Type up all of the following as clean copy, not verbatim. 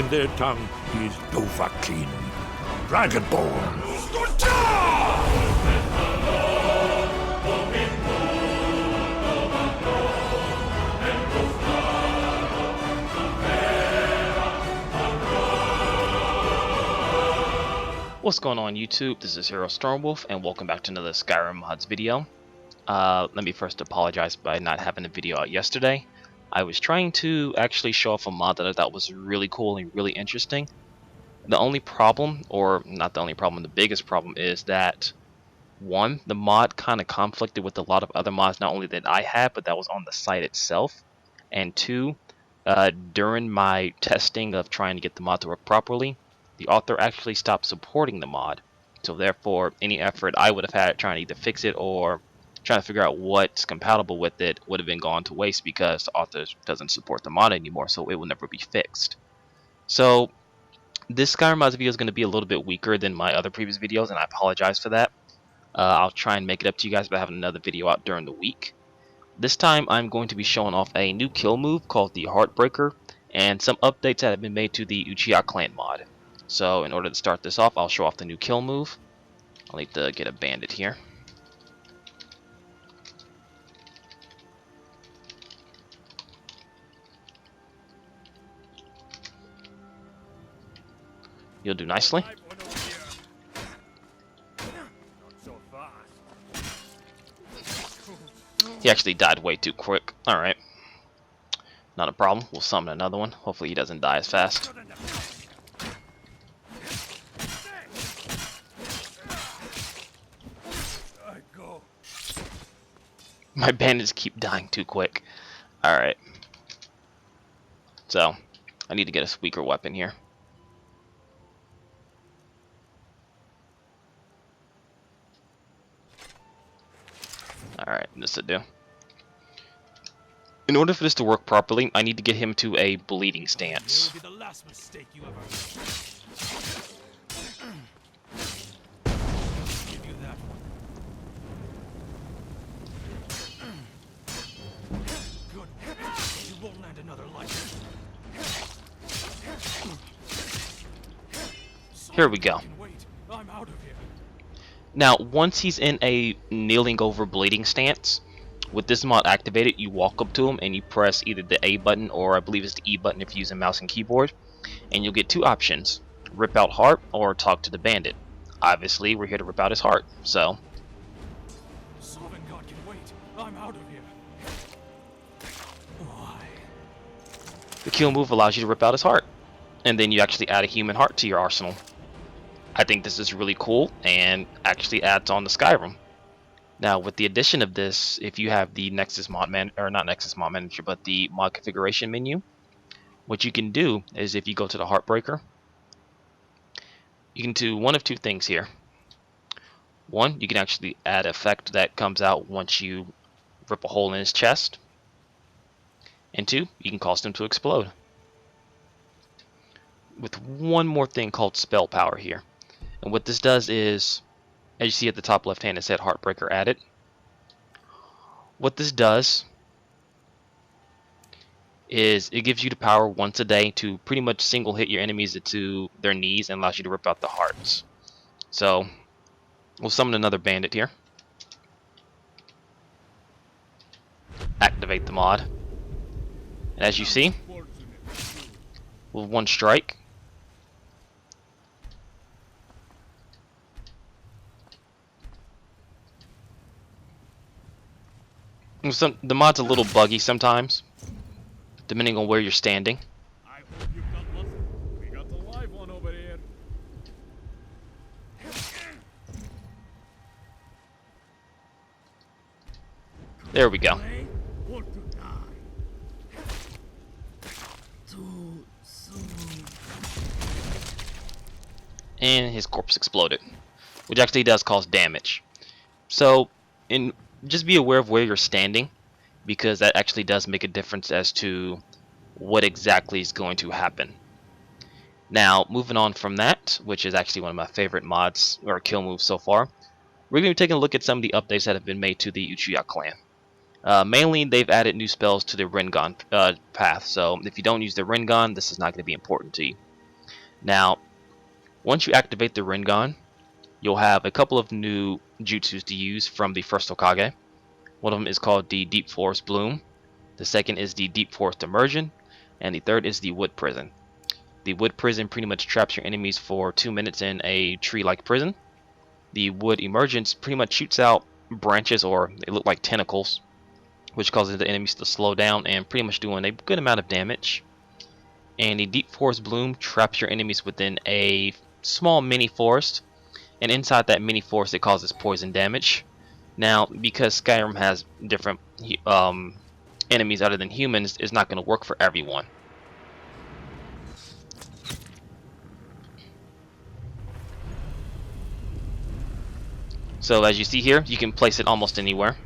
In their tongue, he's Dovahkiin, Dragonborn. What's going on YouTube? This is Hero Stormwolf and welcome back to another Skyrim mods video. Let me first apologize by not having a video out yesterday. I was trying to actually show off a mod that I thought was really cool and really interesting. The only problem, or not the only problem, the biggest problem is that one, the mod kind of conflicted with a lot of other mods, not only that I had, but that was on the site itself. And two, during my testing of trying to get the mod to work properly, the author actually stopped supporting the mod. So therefore, any effort I would have had trying to either fix it or trying to figure out what's compatible with it would have been gone to waste because the author doesn't support the mod anymore, so it will never be fixed. So this Skyrim mods video is going to be a little bit weaker than my other previous videos, and I apologize for that. I'll try and make it up to you guys by having another video out during the week. This time I'm going to be showing off a new kill move called the Heartbreaker and some updates that have been made to the Uchiha Clan mod. So in order to start this off, I'll show off the new kill move. I'll need to get a bandit here. You'll do nicely. He actually died way too quick. Alright. Not a problem. We'll summon another one. Hopefully he doesn't die as fast. My bandits keep dying too quick. Alright. So, I need to get a weaker weapon here. Alright, this will do. In order for this to work properly, I need to get him to a bleeding stance. Here we go. Now, once he's in a kneeling over bleeding stance, with this mod activated, you walk up to him and you press either the A button or I believe it's the E button if you're using mouse and keyboard, and you'll get two options: rip out heart or talk to the bandit. Obviously, we're here to rip out his heart, so. God can wait. I'm out of here. Why? The kill move allows you to rip out his heart, and then you actually add a human heart to your arsenal. I think this is really cool and actually adds on to Skyrim. Now, with the addition of this, if you have the Nexus mod not Nexus mod manager, but the mod configuration menu, what you can do is if you go to the Heartbreaker, you can do one of two things here. One, you can actually add effect that comes out once you rip a hole in his chest, and two, you can cause him to explode. With one more thing called spell power here. And what this does is, as you see at the top left hand, it said Heartbreaker added. What this does is it gives you the power once a day to pretty much single hit your enemies to their knees and allows you to rip out the hearts. So we'll summon another bandit here. Activate the mod. And as you see, with one strike, the mod's a little buggy sometimes, depending on where you're standing. I hope you've got lots. We got the live one over here. There we go. Or to die. Too soon. And his corpse exploded, which actually does cause damage. So, just be aware of where you're standing, because that actually does make a difference as to what exactly is going to happen. Now, moving on from that, which is actually one of my favorite mods or kill moves so far, we're going to be taking a look at some of the updates that have been made to the Uchiha Clan. Mainly, they've added new spells to the Rinnegan path, so if you don't use the Rinnegan, this is not going to be important to you. Now, once you activate the Rinnegan, you'll have a couple of new jutsus to use from the first Hokage. One of them is called the Deep Forest Bloom. The second is the Deep Forest Immersion, and the third is the Wood Prison. The Wood Prison pretty much traps your enemies for 2 minutes in a tree-like prison. The Wood Emergence pretty much shoots out branches, or they look like tentacles, which causes the enemies to slow down and pretty much doing a good amount of damage. And the Deep Forest Bloom traps your enemies within a small mini forest, and inside that mini forest it causes poison damage. Now, because Skyrim has different enemies other than humans, it's not going to work for everyone. So as you see here, you can place it almost anywhere.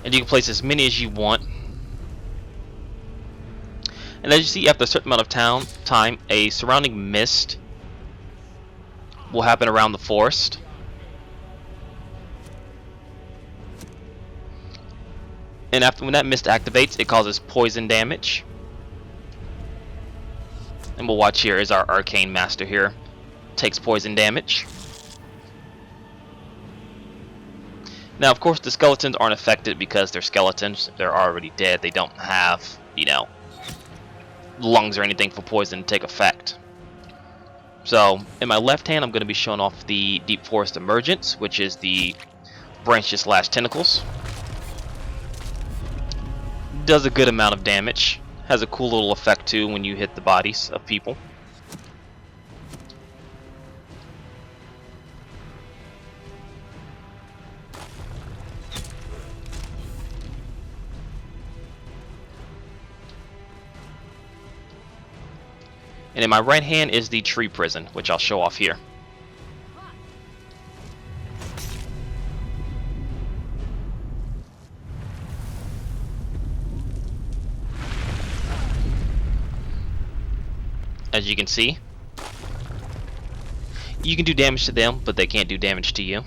And you can place as many as you want. And as you see, after a certain amount of time, a surrounding mist will happen around the forest. And when that mist activates, it causes poison damage. And we'll watch here as our arcane master here takes poison damage. Now, of course, the skeletons aren't affected because they're skeletons. They're already dead. They don't have, lungs or anything for poison to take effect. So, in my left hand, I'm going to be showing off the Deep Forest Emergence, which is the branches / tentacles. Does a good amount of damage. Has a cool little effect too when you hit the bodies of people. And in my right hand is the Tree Prison, which I'll show off here. As you can see, you can do damage to them, but they can't do damage to you.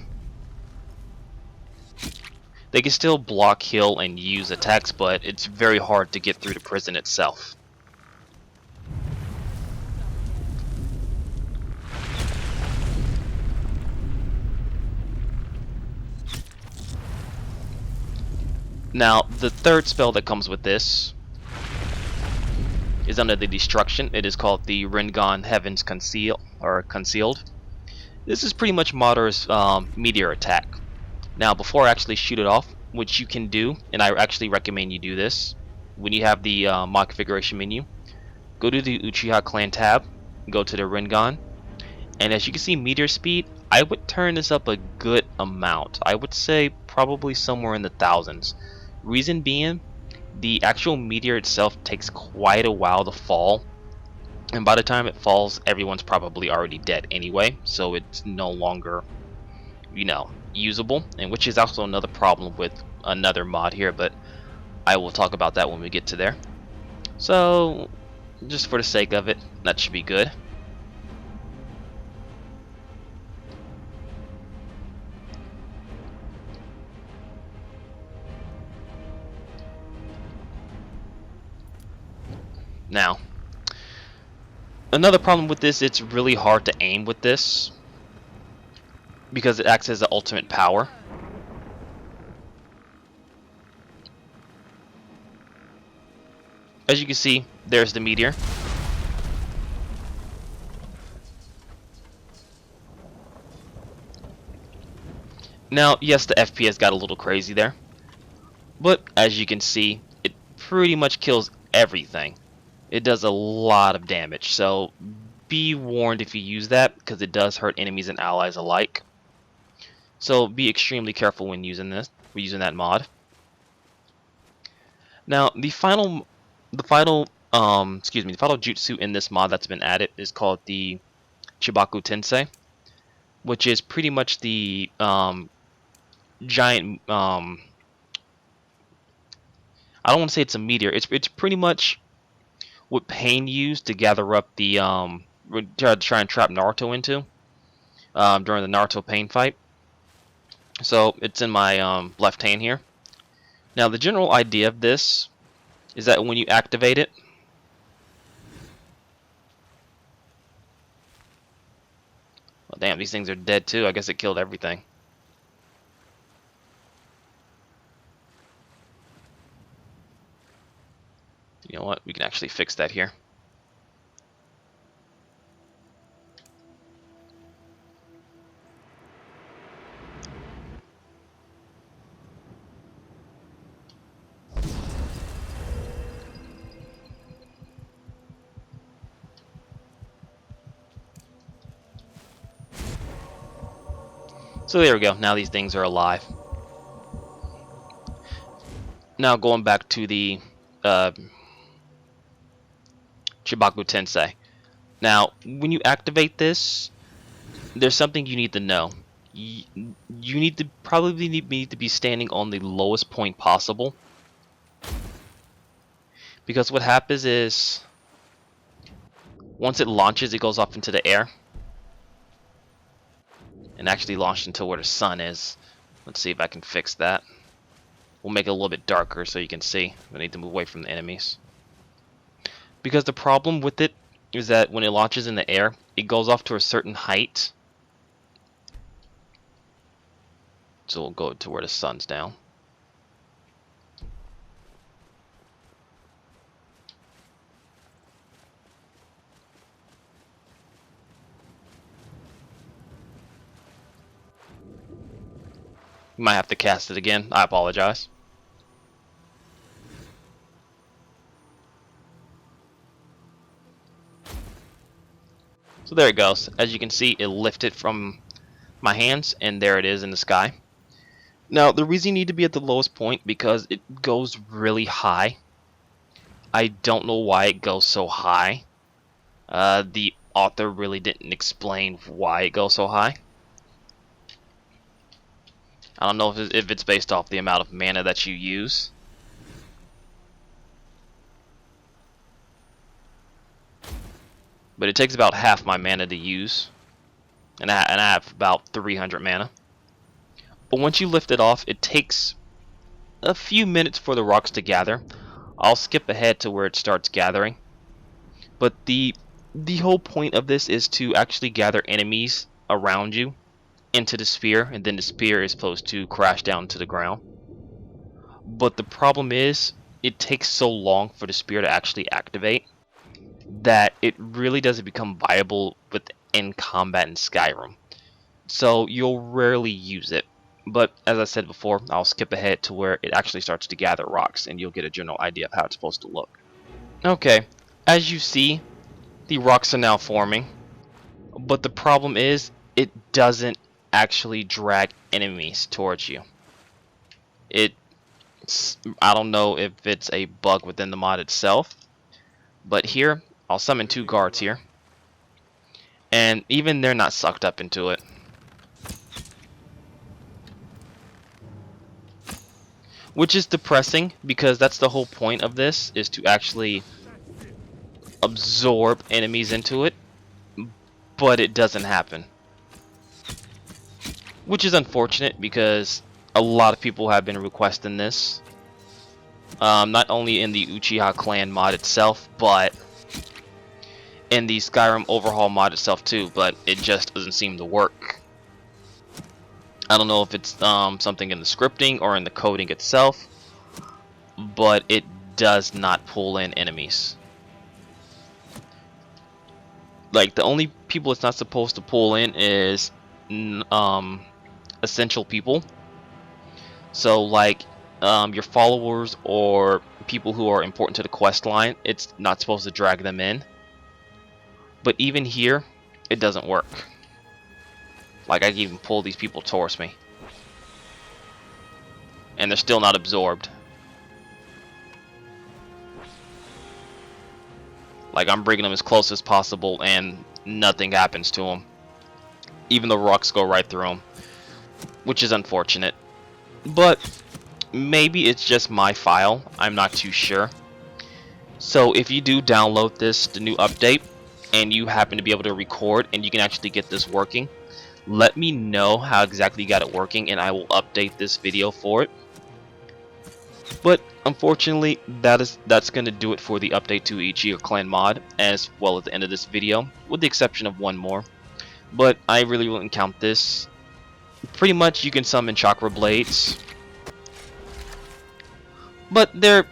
They can still block, heal, and use attacks, but it's very hard to get through the prison itself. Now, the third spell that comes with this is under the destruction. It is called the Rinnegan Heavens Concealed. This is pretty much Martyr's Meteor Attack. Now, before I actually shoot it off, which you can do, and I actually recommend you do this, when you have the mod configuration menu, go to the Uchiha Clan tab, go to the Rinnegan, and as you can see, meteor speed, I would turn this up a good amount. I would say probably somewhere in the thousands. Reason being, the actual meteor itself takes quite a while to fall, and by the time it falls, everyone's probably already dead anyway, so it's no longer, usable, and which is also another problem with another mod here, but I will talk about that when we get to there. So, just for the sake of it, that should be good. Now, another problem with this, it's really hard to aim with this because it acts as the ultimate power. As you can see, there's the meteor. Now, yes, the FPS got a little crazy there, but as you can see, it pretty much kills everything. It does a lot of damage, so be warned if you use that, because it does hurt enemies and allies alike. So be extremely careful when using this. We're using that mod. Now the final jutsu in this mod that's been added is called the Chewbacca Tensei, which is pretty much the giant. I don't want to say it's a meteor. It's pretty much what Pain used to gather up the try and trap Naruto into. during the Naruto Pain fight. So it's in my left hand here. Now the general idea of this is that when you activate it, well, damn, these things are dead too. I guess it killed everything. You know what? We can actually fix that here. So there we go. Now these things are alive. Now going back to the Chewbacca Tensei. Now, when you activate this, there's something you need to know. You need to probably need to be standing on the lowest point possible, because what happens is once it launches, it goes off into the air and actually launched into where the sun is. Let's see if I can fix that. We'll make it a little bit darker so you can see. I need to move away from the enemies, because the problem with it is that when it launches in the air, it goes off to a certain height. So we'll go to where the sun's down. You might have to cast it again. I apologize. So there it goes. As you can see, it lifted from my hands, and there it is in the sky. Now, the reason you need to be at the lowest point, because it goes really high. I don't know why it goes so high. The author really didn't explain why it goes so high. I don't know if it's based off the amount of mana that you use. But it takes about half my mana to use. And I have about 300 mana. But once you lift it off, it takes a few minutes for the rocks to gather. I'll skip ahead to where it starts gathering. But the whole point of this is to actually gather enemies around you into the sphere, and then the sphere is supposed to crash down to the ground. But the problem is, it takes so long for the sphere to actually activate that it really doesn't become viable within combat in Skyrim. So you'll rarely use it. But as I said before, I'll skip ahead to where it actually starts to gather rocks, and you'll get a general idea of how it's supposed to look. Okay, as you see, the rocks are now forming. But the problem is, it doesn't actually drag enemies towards you. I don't know if it's a bug within the mod itself, but here I'll summon 2 guards here, and even they're not sucked up into it. Which is depressing, because that's the whole point of this, is to actually absorb enemies into it, but it doesn't happen. Which is unfortunate, because a lot of people have been requesting this. Not only in the Uchiha Clan mod itself, but in the Skyrim overhaul mod itself too, but it just doesn't seem to work. I don't know if it's something in the scripting or in the coding itself, but it does not pull in enemies. Like, the only people it's not supposed to pull in is essential people. So like your followers or people who are important to the quest line, it's not supposed to drag them in. But even here, it doesn't work. Like, I can even pull these people towards me, and they're still not absorbed. Like, I'm bringing them as close as possible, and nothing happens to them. Even the rocks go right through them, which is unfortunate. But maybe it's just my file. I'm not too sure. So if you do download the new update, and you happen to be able to record, and you can actually get this working, let me know how exactly you got it working, and I will update this video for it. But unfortunately, that's going to do it for the update to Uchiha Clan mod, as well as the end of this video, with the exception of one more. But I really wouldn't count this. Pretty much you can summon chakra blades, but they're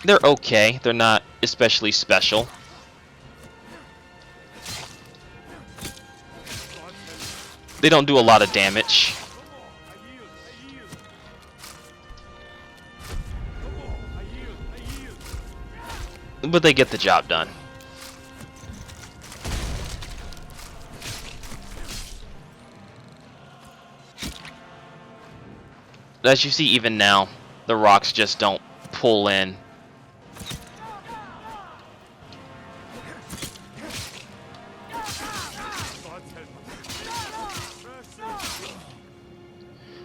okay. They're not especially special. They don't do a lot of damage. But they get the job done. As you see, even now, the rocks just don't pull in.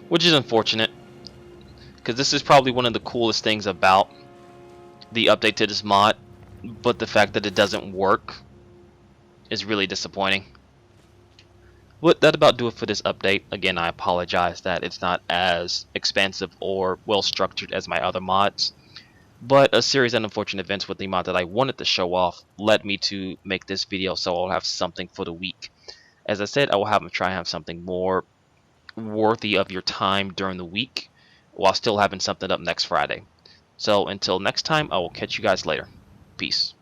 Which is unfortunate, because this is probably one of the coolest things about the update to this mod, but the fact that it doesn't work is really disappointing. But that about do it for this update. Again, I apologize that it's not as expansive or well structured as my other mods, but a series of unfortunate events with the mod that I wanted to show off led me to make this video, so I'll have something for the week. As I said, I will try and have something more worthy of your time during the week, while still having something up next Friday. So until next time, I will catch you guys later. Peace.